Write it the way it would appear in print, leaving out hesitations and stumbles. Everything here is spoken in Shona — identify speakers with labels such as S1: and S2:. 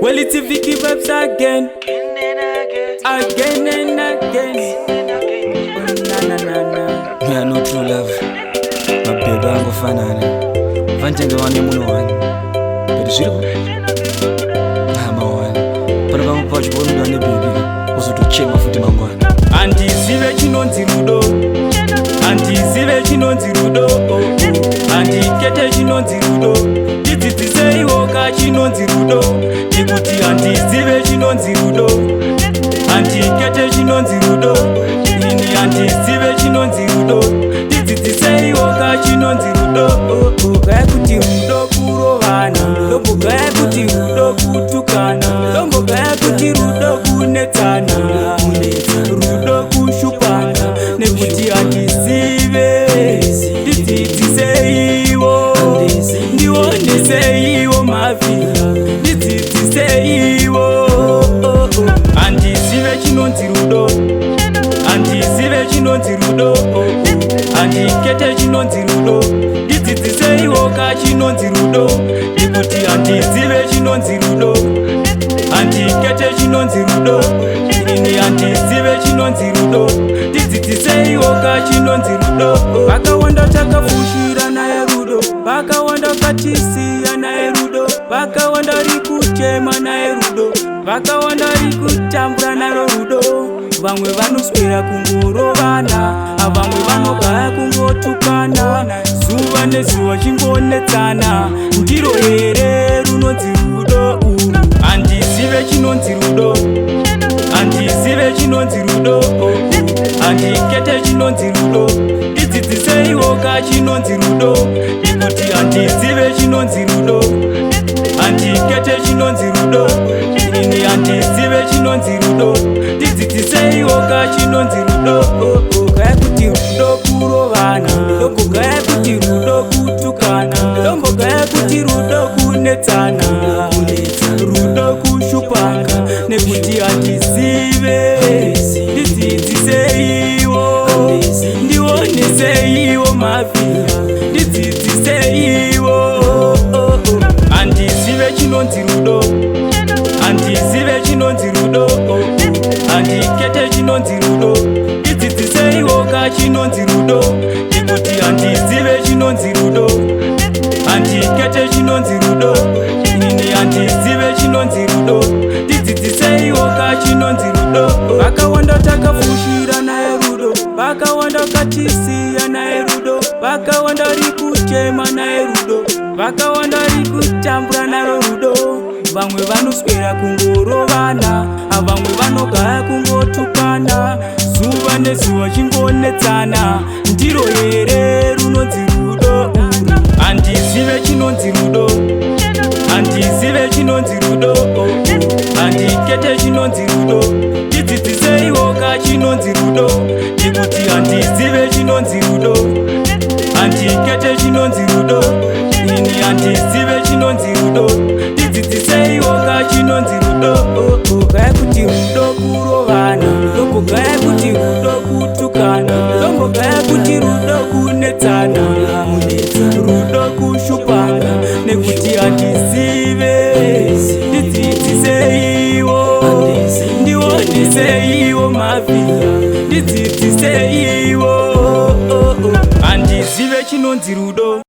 S1: Well, it's a Vicky Vibz again. Again and again. Oh, na na na na.
S2: Yeah, no true love. My baby, I'm go find her. Vantage on you, no one. But it's you. I'm a one. But I'm a punch one on the baby. Also to check my foot in my one.
S1: Handizive chinonzi rudo. Handizive chinonzi rudo. Handikete chinonzi rudo. Ndidzidzisei woka chinonzi rudo. Ndikuti handizive chinonzi rudo. Handikete chinonzi rudo. Ini handizive chinonzi rudo. Ndidzidzisei woka chinonzi rudo. Gaya kuti rudo kurovana. Lombo gaya kuti rudo kutukana. Lombo gaya kuti rudo kunetsana. Rudo kushupana. Nekuti handizive. Ndidzidziseiwo. Ndioneseiwo mavhira. Ndidzidziseiwo. Handizive chinonzi rudo. Handizive chinonzi rudo. Handikete chinonzi rudo. Ndidzidziseiwo ka chinonzi rudo. Ndikuti handizive chinonzi rudo. Handikete chinonzi rudo. Ini handizive chinonzi rudo. Ndidzidziseiwo ka chinonzi rudo. Vakawanda takafushira naye rudo. Vakawanda katisiya naye rudo. Vakawanda rikuchema naye rudo. Vakawanda rikutambura naye rudo. Vamwe vanoswera kungorovana. Vamwe vanogaya kungotukana. Zuva nezuva chingonetsana. Ndiro here runonzi rudo uru. Handizive chinonzi rudo. Handizive chinonzi rudo. Handikete chinonzi rudo. Ndidzidziseiwo ka chinonzi rudo. Ndikuti handizive chinonzi rudo. Handikete chinonzi rudo. Ini handizive chinonzi rudo. Ndidzidziseiwo ka chinonzi rudo. Gaya kuti rudo kurovana. Lombo gaya kuti rudo kutukana. Lombo gaya kuti rudo kunetsana. Rudo kushupana. Nekuti handizive. Ndidzidziseiwo. Ndioneseiwo mavhira. Ndidzidziseiwo. Handizive chinonzi rudo. Handizive chinonzi rudo. Handikete chinonzi rudo. Ndidzidziseiwo ka chinonzi rudo. Ndikuti handizive chinonzi rudo. Handikete chinonzi rudo. Ini handizive chinonzi rudo. Ndidzidziseiwo ka chinonzi rudo. Vakawanda takafushira naye rudo. Vakawanda katisiya naye rudo. Vakawanda rikuchema naye rudo. Vakawanda rikutambura naye rudo. Vamwe vanoswera kungorovana. Vamwe vanogaya kungotukana. Zuva nezuva chingonetsana. Ndiro here runonzi rudo uru. Handizive chinonzi rudo. Handizive chinonzi rudo. Handikete chinonzi rudo. Ndidzidziseiwo ka chinonzi rudo. Ndikuti handizive chinonzi rudo. Handikete chinonzi rudo. Ini handizive